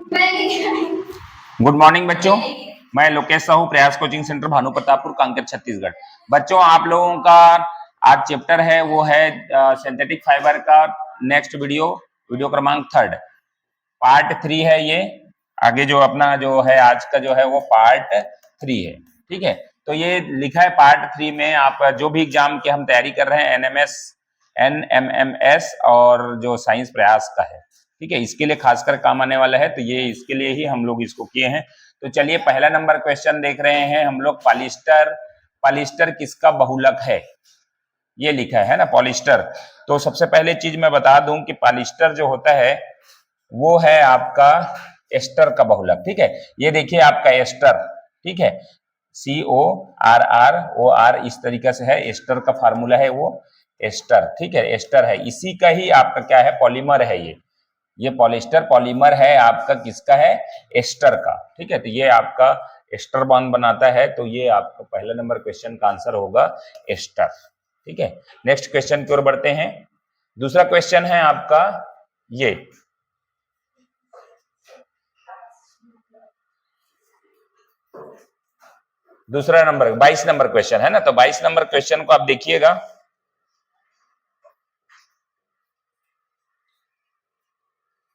Good morning बच्चों, मैं लोकेश साहू, प्रयास कोचिंग सेंटर भानु प्रतापपुर, कांकेर, छत्तीसगढ़। बच्चों, आप लोगों का आज चैप्टर है वो है सिंथेटिक फाइबर का नेक्स्ट वीडियो क्रमांक 3 पार्ट 3 है ये। आगे जो अपना जो है आज का जो है वो पार्ट 3 है, ठीक है। तो ये लिखा है पार्ट 3 में आप जो भी एग्जाम की हम तैयारी कर रहे हैं NMS और जो साइंस प्रयास का है, ठीक है, इसके लिए खासकर काम आने वाला है। तो ये इसके लिए ही हम लोग इसको किए हैं। तो चलिए पहला नंबर क्वेश्चन देख रहे हैं हम लोग। पॉलिस्टर किसका बहुलक है, ये लिखा है ना, पॉलिस्टर। तो सबसे पहले चीज मैं बता दूं कि पॉलिस्टर जो होता है वो है आपका एस्टर का बहुलक, ठीक है। ये देखिए आपका एस्टर, ठीक है, CORROR इस तरीके से है। एस्टर का फार्मूला है वो एस्टर, ठीक है, एस्टर है। इसी का ही आपका क्या है, पॉलीमर है ये पॉलिस्टर पॉलीमर है आपका, किसका है, एस्टर का, ठीक है। तो ये आपका एस्टर बॉन्ड बनाता है। तो ये आपका पहला नंबर क्वेश्चन का आंसर होगा एस्टर, ठीक है। नेक्स्ट क्वेश्चन की ओर बढ़ते हैं। दूसरा क्वेश्चन है आपका ये, दूसरा नंबर 22 नंबर क्वेश्चन है ना। तो 22 नंबर क्वेश्चन को आप देखिएगा।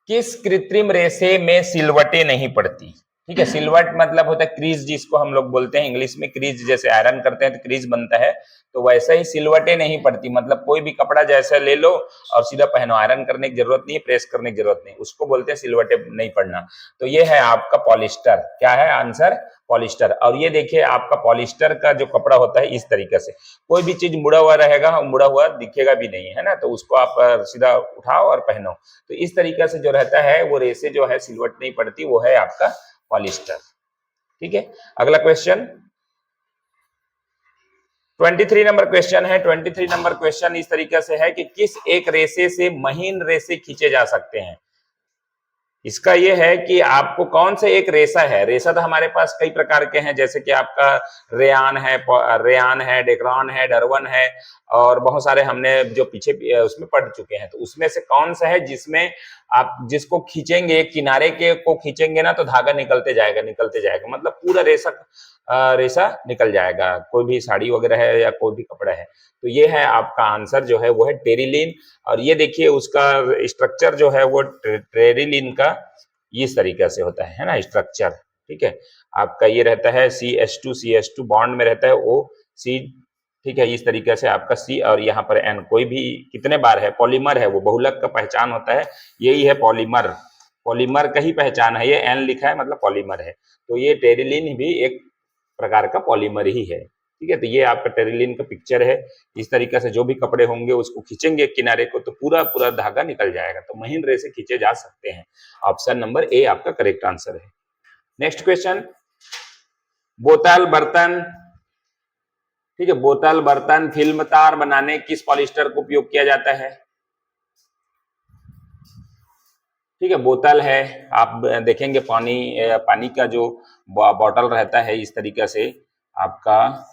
किस कृत्रिम रेशे में सिलवटें नहीं पड़ती, ठीक है। सिलवट मतलब होता है क्रीज, जिसको हम लोग बोलते हैं इंग्लिश में क्रीज। जैसे आयरन करते हैं तो क्रीज बनता है, तो वैसे ही सिलवटें नहीं पड़ती। मतलब कोई भी कपड़ा जैसे ले लो और सीधा पहनो, आयरन करने की जरूरत नहीं है, प्रेस करने की जरूरत नहीं, उसको बोलते हैं सिलवटें नहीं पड़ना। तो ये है आपका पॉलिस्टर। क्या है आंसर, पॉलिस्टर। और ये देखिए आपका पॉलिस्टर का जो कपड़ा होता है इस तरीके से, कोई भी चीज मुड़ा हुआ रहेगा, मुड़ा हुआ दिखेगा भी नहीं, है ना। तो उसको आप सीधा उठाओ और पहनो। तो इस तरीके से जो रहता है वो रेसे जो है सिलवट नहीं पड़ती, वो है आपका पॉलिस्टर, ठीक है। अगला क्वेश्चन 23 नंबर क्वेश्चन है। 23 नंबर क्वेश्चन इस तरीके से है कि किस एक रेसे से महीन रेसे खींचे जा सकते हैं। इसका ये है कि आपको कौन से एक रेसा है। रेसा तो हमारे पास कई प्रकार के हैं, जैसे कि आपका रेयान है, डेक्रान है, डरवन है, और बहुत सारे हमने जो पीछे उसमें पढ़ चुके हैं। तो उसमें से कौन सा है जिसमें आप जिसको खींचेंगे, किनारे के को खींचेंगे ना, तो धागा निकलते जाएगा, मतलब पूरा रेसा निकल जाएगा। कोई भी साड़ी वगैरह है या कोई भी कपड़ा है। तो ये है आपका आंसर जो है वो है टेरिलीन। और ये देखिए उसका स्ट्रक्चर जो है वो टेरिलीन का इस तरीके से होता है ना, स्ट्रक्चर, ठीक है। आपका ये रहता है CH2 बॉन्ड में रहता है OC, ठीक है। इस तरीके से आपका C और यहाँ पर N, कोई भी कितने बार है, पॉलीमर है, वो बहुलक का पहचान होता है, यही है पॉलीमर का ही पहचान है। ये N लिखा है मतलब पॉलीमर है। तो ये टेरिलीन भी एक प्रकार का पॉलीमर ही है, ठीक है। तो ये आपका टेरिलीन का पिक्चर है। इस तरीके से जो भी कपड़े होंगे उसको खींचेंगे किनारे को, तो पूरा धागा निकल जाएगा। तो महीन रेसे खींचे जा सकते हैं। ऑप्शन नंबर ए आपका करेक्ट आंसर है। नेक्स्ट क्वेश्चन, बोतल बर्तन, ठीक है, बोतल बर्तन फिल्म तार बनाने किस पॉलिस्टर को उपयोग किया जाता है, ठीक है। बोतल है, आप देखेंगे पानी का जो बॉटल रहता है इस तरीके से आपका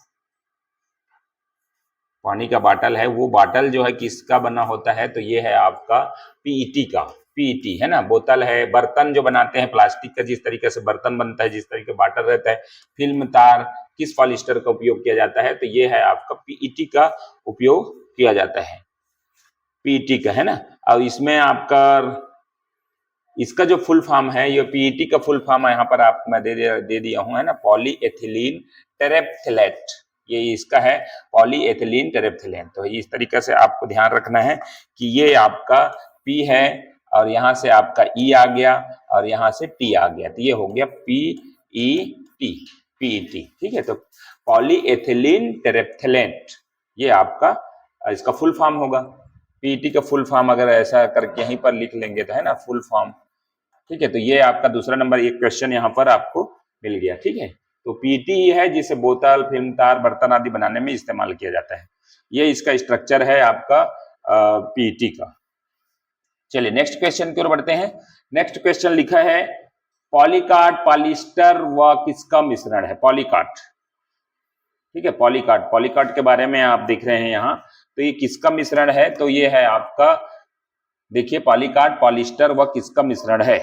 पानी का बाटल है, वो बाटल जो है किसका बना होता है, तो ये है आपका पीईटी का, पीईटी है ना। बोतल है, बर्तन जो बनाते हैं प्लास्टिक का, जिस तरीके से बर्तन बनता है, जिस तरीके बाटल रहता है। फिल्म तार किस पॉलिस्टर का उपयोग किया जाता है, तो ये है आपका पीईटी का उपयोग किया जाता है, पीईटी का, है ना। और इसमें आपका इसका जो फुल फॉर्म है, ये पीईटी का फुल फॉर्म यहाँ पर आपको मैं दे दिया हूँ, है ना, पॉलीएथिलीन टेरेप्थलेट, ये इसका है पॉलीएथिलीन टेरेप्थलेट। तो इस तरीके से आपको ध्यान रखना है कि ये आपका पी है और यहाँ से आपका ई आ गया और यहाँ से टी आ गया, तो ये हो गया पीईटी, पीईटी, ठीक है। तो पॉलीएथिलीन टेरेप्थलेट ये आपका इसका फुल फॉर्म होगा। पीईटी का फुल फॉर्म अगर ऐसा करके यहीं पर लिख लेंगे तो, है ना, फुल फॉर्म, ठीक है। तो ये आपका दूसरा नंबर एक क्वेश्चन यहाँ पर आपको मिल गया, ठीक है। तो पीईटी ही है जिसे बोतल, फिल्म तार, बर्तन आदि बनाने में इस्तेमाल किया जाता है। ये इसका स्ट्रक्चर है आपका पीईटी का। चलिए नेक्स्ट क्वेश्चन की ओर बढ़ते हैं। नेक्स्ट क्वेश्चन लिखा है पॉलीकार्ड पॉलिस्टर व किसका मिश्रण है, पॉलीकार्ड, ठीक है। पॉलीकार्ड के बारे में आप देख रहे हैं यहाँ। तो ये किसका मिश्रण है, तो ये है आपका, देखिए पॉलीकार्ड पॉलिस्टर व किसका मिश्रण है,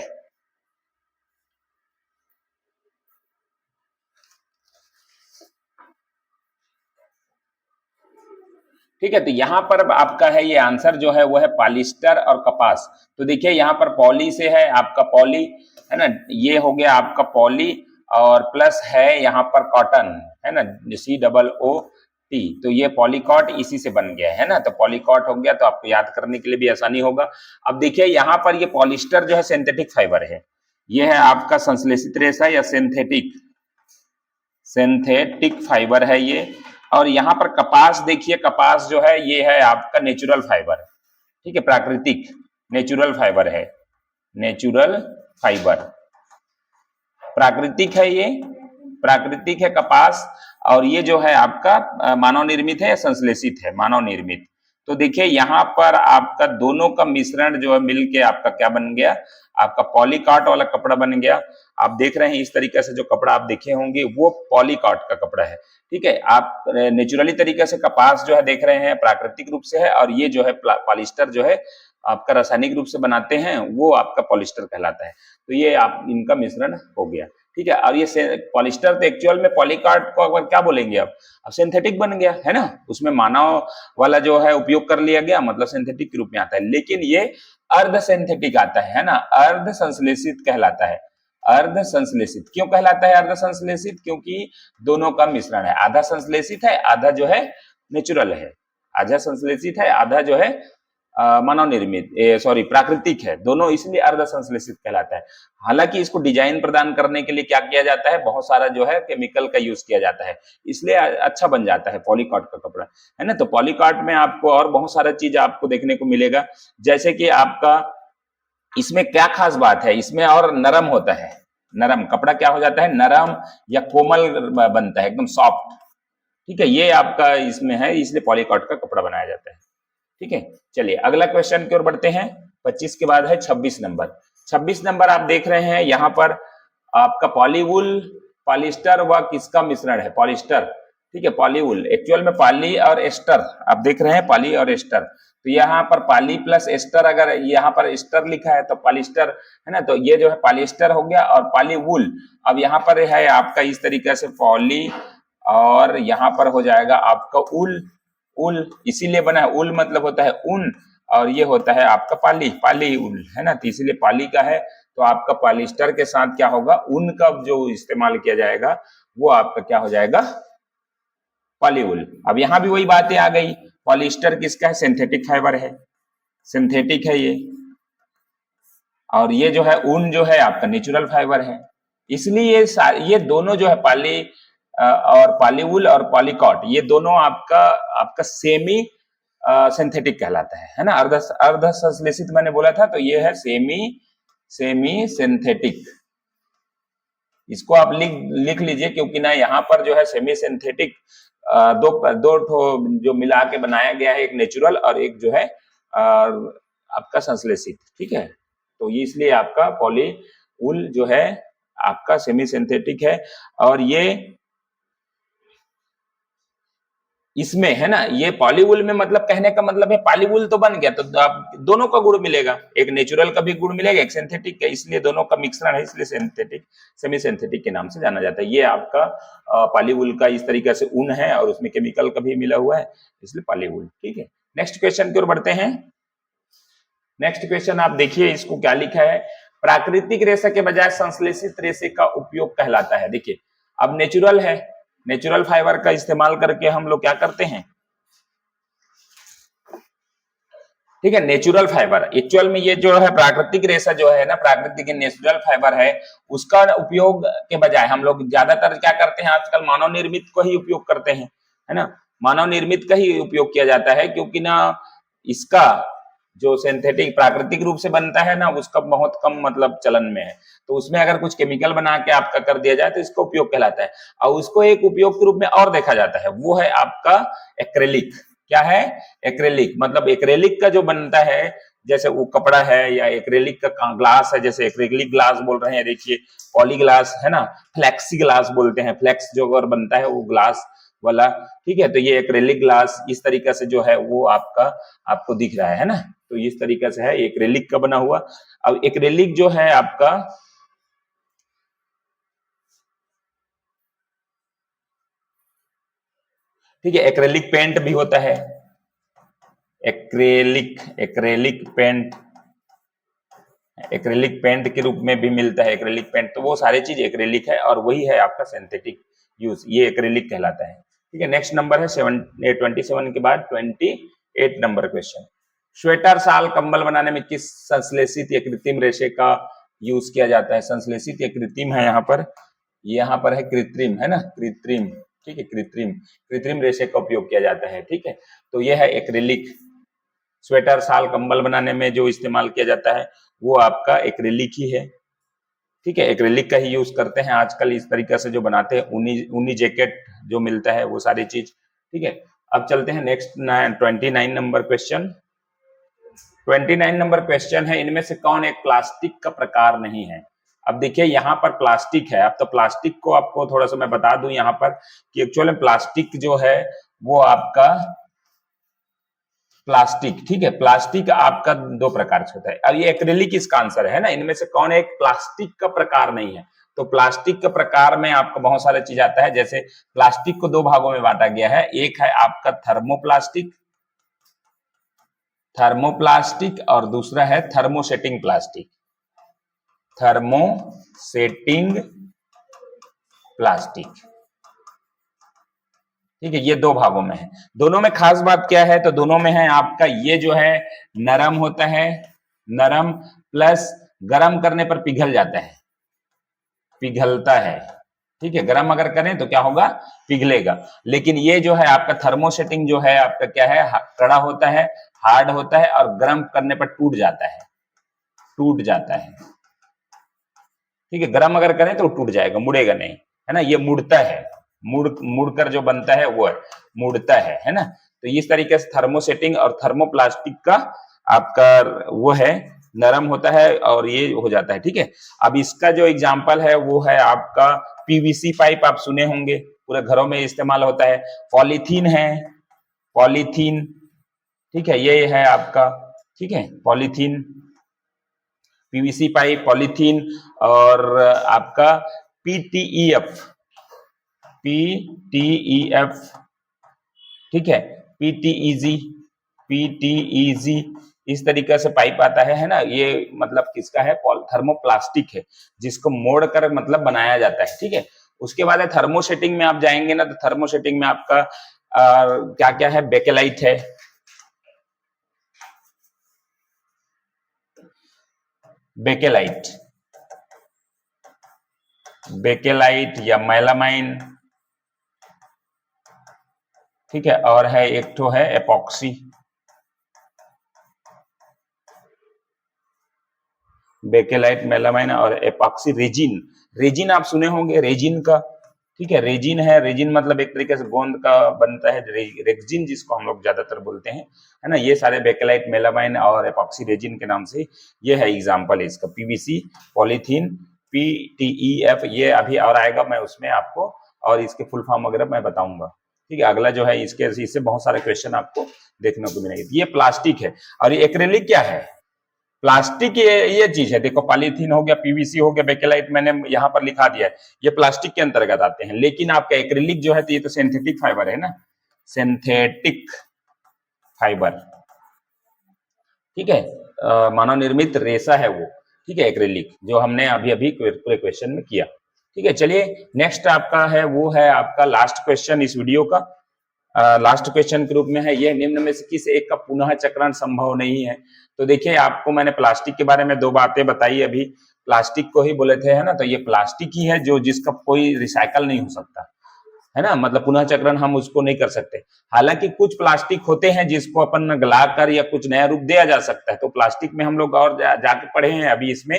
ठीक है, तो यहाँ पर आपका है ये आंसर जो है वो है पॉलिस्टर और कपास। तो देखिए यहाँ पर पॉली से है आपका पॉली, है ना, ये हो गया आपका पॉली और प्लस है यहाँ पर कॉटन, है ना, COOT, तो ये पॉलीकॉट इसी से बन गया है ना, तो पॉलीकॉट हो गया, तो आपको याद करने के लिए भी आसानी होगा। अब देखिए यहाँ पर ये पॉलिस्टर जो है सिंथेटिक फाइबर है, ये है आपका संश्लेषित रेशा या सिंथेटिक फाइबर है ये। और यहाँ पर कपास देखिए, कपास जो है ये है आपका नेचुरल फाइबर, ठीक है, प्राकृतिक नेचुरल फाइबर है, नेचुरल फाइबर प्राकृतिक है, ये प्राकृतिक है कपास। और ये जो है आपका मानव निर्मित है या संश्लेषित है, मानव निर्मित। तो देखिए यहाँ पर आपका दोनों का मिश्रण जो है मिलके आपका क्या बन गया, आपका पॉलीकॉट वाला कपड़ा बन गया। आप देख रहे हैं इस तरीके से जो कपड़ा आप देखे होंगे वो पॉलीकॉट का कपड़ा है, ठीक है। आप नेचुरली तरीके से कपास जो है देख रहे हैं प्राकृतिक रूप से है, और ये जो है पॉलिस्टर जो है आपका रासायनिक रूप से बनाते हैं वो आपका पॉलिस्टर कहलाता है। तो ये आप इनका मिश्रण हो गया, ठीक है। और ये पॉलिस्टर तो एक्चुअल में पॉलीकार्ड को अगर क्या बोलेंगे अब सिंथेटिक बन गया है ना, उसमें मानव वाला जो है उपयोग कर लिया गया, मतलब सिंथेटिक के रूप में आता है। लेकिन ये अर्ध सिंथेटिक आता है ना, अर्ध संश्लेषित कहलाता है। अर्ध संश्लेषित क्यों कहलाता है अर्ध संश्लेषित? क्योंकि दोनों का मिश्रण है, आधा संश्लेषित है, आधा जो है नेचुरल है, आधा संश्लेषित है, आधा जो है मानव निर्मित सॉरी प्राकृतिक है, दोनों इसलिए अर्ध संश्लेषित कहलाता है। हालांकि इसको डिजाइन प्रदान करने के लिए क्या किया जाता है, बहुत सारा जो है केमिकल का यूज किया जाता है, इसलिए अच्छा बन जाता है पॉलीकॉट का कपड़ा, है ना। तो पॉलीकॉट में आपको और बहुत सारा चीज आपको देखने को मिलेगा, जैसे कि आपका इसमें क्या खास बात है, इसमें और नरम होता है, नरम कपड़ा क्या हो जाता है, नरम या कोमल बनता है, एकदम सॉफ्ट, ठीक है। ये आपका इसमें है, इसलिए पॉलीकॉट का कपड़ा बनाया जाता है, ठीक है। चलिए अगला क्वेश्चन की ओर बढ़ते हैं। 25 के बाद है 26 नंबर। 26 नंबर आप देख रहे हैं यहाँ पर आपका पॉलीवुल पॉलिस्टर व किसका मिश्रण है, पॉलिस्टर, ठीक है। पॉलीवुल एक्चुअल में पॉली और एस्टर, आप देख रहे हैं पॉली और एस्टर, तो यहाँ पर पॉली प्लस एस्टर, अगर यहाँ पर एस्टर लिखा है तो पॉलिस्टर है ना, तो ये जो है पॉलिस्टर हो गया। और पॉलीवुल अब यहाँ पर है आपका इस तरीके से पॉली, और यहाँ पर हो जाएगा आपका उल, उल इसीलिए बना है, उल मतलब होता है ऊन, और ये होता है आपका पाली, पाली उल, है ना, तो इसीलिए पाली का है। तो आपका पॉलिस्टर के साथ क्या होगा, ऊन का जो इस्तेमाल किया जाएगा वो आपका क्या हो जाएगा, पॉलीवुल। अब यहाँ भी वही बातें आ गई, पॉलिस्टर किसका है, सिंथेटिक फाइबर है, सिंथेटिक है ये, और ये जो है ऊन जो है आपका नेचुरल फाइबर है। इसलिए ये दोनों जो है पॉली और पॉलीवुल और पॉलीकॉट, ये दोनों आपका आपका सेमी सिंथेटिक कहलाता है ना। अर्ध अर्ध संश्लेषित मैंने बोला था, तो ये है सेमी सिंथेटिक। इसको आप लिख लीजिए, क्योंकि ना यहाँ पर जो है सेमी सिंथेटिक दो ठो जो मिला के बनाया गया है, एक नेचुरल और एक जो है आपका संश्लेषित, ठीक है। तो ये इसलिए आपका पॉलीवुल जो है आपका सेमी सिंथेटिक है। और ये इसमें है ना, ये पॉलीवुल में मतलब कहने का मतलब है पॉलीवुल तो बन गया, तो आप दोनों का गुण मिलेगा, एक नेचुरल का भी गुण मिलेगा, एक सिंथेटिक का, इसलिए दोनों का मिश्रण है, इसलिए सिंथेटिक सेमी सिंथेटिक के नाम से जाना जाता है। ये आपका पॉलीवुल का इस तरीके से ऊन है और उसमें केमिकल का भी मिला हुआ है, इसलिए पॉलीवुल, ठीक है। नेक्स्ट क्वेश्चन की ओर बढ़ते हैं। नेक्स्ट क्वेश्चन आप देखिए, इसको क्या लिखा है, प्राकृतिक रेशा के बजाय संश्लेषित रेशे का उपयोग कहलाता है। देखिए अब नेचुरल है, नेचुरल फाइबर का इस्तेमाल करके हम लोग क्या करते हैं, ठीक है, नेचुरल फाइबर एक्चुअल में ये जो है प्राकृतिक रेशा जो है ना, प्राकृतिक नेचुरल फाइबर है, उसका उपयोग के बजाय हम लोग ज्यादातर क्या करते हैं, आजकल मानव निर्मित को ही उपयोग करते हैं, है ना, मानव निर्मित का ही उपयोग किया जाता है, क्योंकि ना इसका जो सिंथेटिक प्राकृतिक रूप से बनता है ना, उसका बहुत कम मतलब चलन में है, तो उसमें अगर कुछ केमिकल बना के आपका कर दिया जाए तो इसको उपयोग कहलाता है। और उसको एक उपयोग के रूप में और देखा जाता है, वो है आपका एक्रेलिक। क्या है, एक्रेलिक, मतलब एक्रेलिक का जो बनता है, जैसे वो कपड़ा है या एक्रेलिक का ग्लास है, जैसे एक्रेलिक ग्लास बोल रहे हैं, देखिए पॉली ग्लास है ना, फ्लेक्सी ग्लास बोलते हैं, फ्लेक्स जो अगर बनता है वो ग्लास वाला, ठीक है। तो ये एक्रेलिक ग्लास इस तरीके से जो है वो आपका आपको दिख रहा है ना, तो इस तरीके से है एक्रेलिक का बना हुआ। अब एक्रेलिक जो है आपका ठीक है, एक्रेलिक पेंट भी होता है, एक्रेलिक पेंट के रूप में भी मिलता है एक्रेलिक पेंट। तो वो सारी चीज एक्रेलिक है और वही है आपका सिंथेटिक यूज, ये एक्रेलिक कहलाता है। ठीक है, नेक्स्ट नंबर है 27 के बाद 28 नंबर क्वेश्चन। स्वेटर, शाल, कंबल बनाने में किस संश्लेषित या कृत्रिम रेशे का यूज किया जाता है? संश्लेषित या कृत्रिम है यहाँ पर है कृत्रिम, है ना, कृत्रिम। ठीक है, कृत्रिम रेशे का उपयोग किया जाता है। ठीक है, तो यह है एक्रेलिक। स्वेटर, शाल, कंबल बनाने में जो इस्तेमाल किया जाता है वो आपका एक्रेलिक ही है। ठीक है, एक्रेलिक का ही यूज करते हैं आजकल इस तरीके से जो बनाते हैं, ऊनी जैकेट जो मिलता है वो सारी चीज। ठीक है, अब चलते हैं next 29 number question. 29 number question है, इनमें से कौन एक प्लास्टिक का प्रकार नहीं है? अब देखिए यहाँ पर प्लास्टिक है। अब तो प्लास्टिक को आपको थोड़ा सा मैं बता दूं यहाँ पर कि एक्चुअली प्लास्टिक जो है वो आपका प्लास्टिक, ठीक है, प्लास्टिक आपका दो प्रकार से होता है। अब ये एक्रेलिक इसका आंसर है ना, इनमें से कौन एक प्लास्टिक का प्रकार नहीं है? तो प्लास्टिक के प्रकार में आपको बहुत सारे चीज आता है। जैसे प्लास्टिक को दो भागों में बांटा गया है, एक है आपका थर्मोप्लास्टिक और दूसरा है थर्मोसेटिंग प्लास्टिक। थर्मोसेटिंग प्लास्टिक, ठीक है, ये दो भागों में है। दोनों में खास बात क्या है? तो दोनों में है आपका ये जो है नरम होता है, नरम प्लस गरम करने पर पिघल जाता है, पिघलता है। ठीक है, गरम अगर करें तो क्या होगा? पिघलेगा। लेकिन ये जो है आपका थर्मोसेटिंग जो है आपका क्या है? कड़ा होता है, हार्ड होता है और गर्म करने पर टूट जाता है, टूट जाता है। ठीक है, गरम अगर करें तो टूट जाएगा, मुड़ेगा नहीं, है ना। ये मुड़ता है, मुड़कर जो बनता है वो है, मुड़ता है ना। तो इस तरीके से थर्मोसेटिंग और थर्मोप्लास्टिक का आपका वो है, नरम होता है और ये हो जाता है। ठीक है, अब इसका जो एग्जाम्पल है वो है आपका पीवीसी पाइप, आप सुने होंगे, पूरे घरों में इस्तेमाल होता है। पॉलीथीन है, पॉलीथीन, ठीक है, ये है आपका, ठीक है, पॉलीथीन, पीवीसी पाइप, पॉलीथीन और आपका पीटीईएफ, ठीक है, पीटीईजी इस तरीके से पाइप आता है ना। ये मतलब किसका है? थर्मोप्लास्टिक है, जिसको मोड़ कर मतलब बनाया जाता है। ठीक है, उसके बाद है थर्मोसेटिंग में आप जाएंगे ना, तो थर्मोसेटिंग में आपका क्या क्या है? बेकेलाइट है, बेकेलाइट या मेलामाइन, ठीक है, और है एक तो है एपॉक्सी, बेकेलाइट, मेलामाइन और एपॉक्सी। रेजिन आप सुने होंगे, रेजिन का, ठीक है, रेजिन है, रेजिन मतलब एक तरीके से गोंद का बनता है, रेक्सिन जिसको हम लोग ज्यादातर बोलते हैं, है ना। ये सारे बेकेलाइट, मेलामाइन और एपॉक्सी रेजिन के नाम से ये है एग्जांपल है इसका। पीवीसी, पॉलीथीन, पीटीईएफ, ये अभी और आएगा, मैं उसमें आपको और इसके फुल फॉर्म वगैरह मैं बताऊंगा। ठीक है, अगला जो है इससे बहुत सारे क्वेश्चन आपको देखने को मिलेंगे। ये प्लास्टिक है और ये एक्रेलिक क्या है? प्लास्टिक ये चीज है। देखो, पॉलीथीन हो गया, पीवीसी हो गया, बेकेलाइट मैंने यहाँ पर लिखा दिया है, ये प्लास्टिक के अंतर्गत आते हैं। लेकिन आपका एक्रिलिक जो है तो ये तो सिंथेटिक फाइबर है ना, सिंथेटिक फाइबर, ठीक है, मानव निर्मित रेशा है वो। ठीक है, एक्रिलिक जो हमने अभी अभी पूरे क्वेश्चन में किया। ठीक है, चलिए नेक्स्ट आपका है वो है आपका लास्ट क्वेश्चन इस वीडियो का। लास्ट क्वेश्चन के रूप में है, यह निम्न में से किस एक का पुनः चक्रण संभव नहीं है? तो देखिए, आपको मैंने प्लास्टिक के बारे में दो बातें बताई अभी, प्लास्टिक को ही बोले थे, है ना। तो ये प्लास्टिक ही है जो जिसका कोई रिसाइकल नहीं हो सकता, है ना, मतलब पुनः चक्रण हम उसको नहीं कर सकते। हालांकि कुछ प्लास्टिक होते हैं जिसको अपन गलाकर या कुछ नया रूप दिया जा सकता है। तो प्लास्टिक में हम लोग और जाके पढ़े हैं अभी इसमें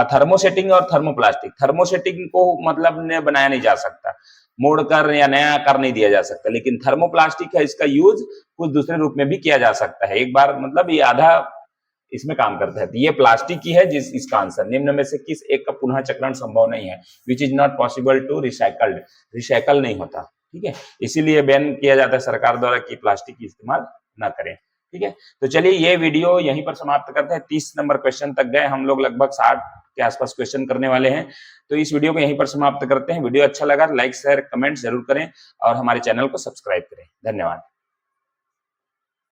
थर्मोसेटिंग और थर्मोप्लास्टिक। थर्मोसेटिंग को मतलब बनाया नहीं जा सकता, मोड़कर या नया आकार नहीं दिया जा सकता, लेकिन थर्मोप्लास्टिक है, इसका यूज कुछ दूसरे रूप में भी किया जा सकता है। एक बार मतलब ये आधा इसमें काम करता है। तो ये प्लास्टिक ही है जिस इसका आंसर निम्न में से किस एक का पुनः चक्रण संभव नहीं है? Which is not possible to recycled, recycle नहीं होता। ठीक है, इसीलिए बैन किया जाता है सरकार द्वारा कि प्लास्टिक की इस्तेमाल ना करें। ठीक है, तो चलिए ये वीडियो यहीं पर समाप्त करते हैं। 30 नंबर क्वेश्चन तक गए हम लोग, लगभग 60 के आसपास क्वेश्चन करने वाले हैं। तो इस वीडियो को यहीं पर समाप्त करते हैं। वीडियो अच्छा लगा लाइक शेयर कमेंट जरूर करें और हमारे चैनल को सब्सक्राइब करें। धन्यवाद।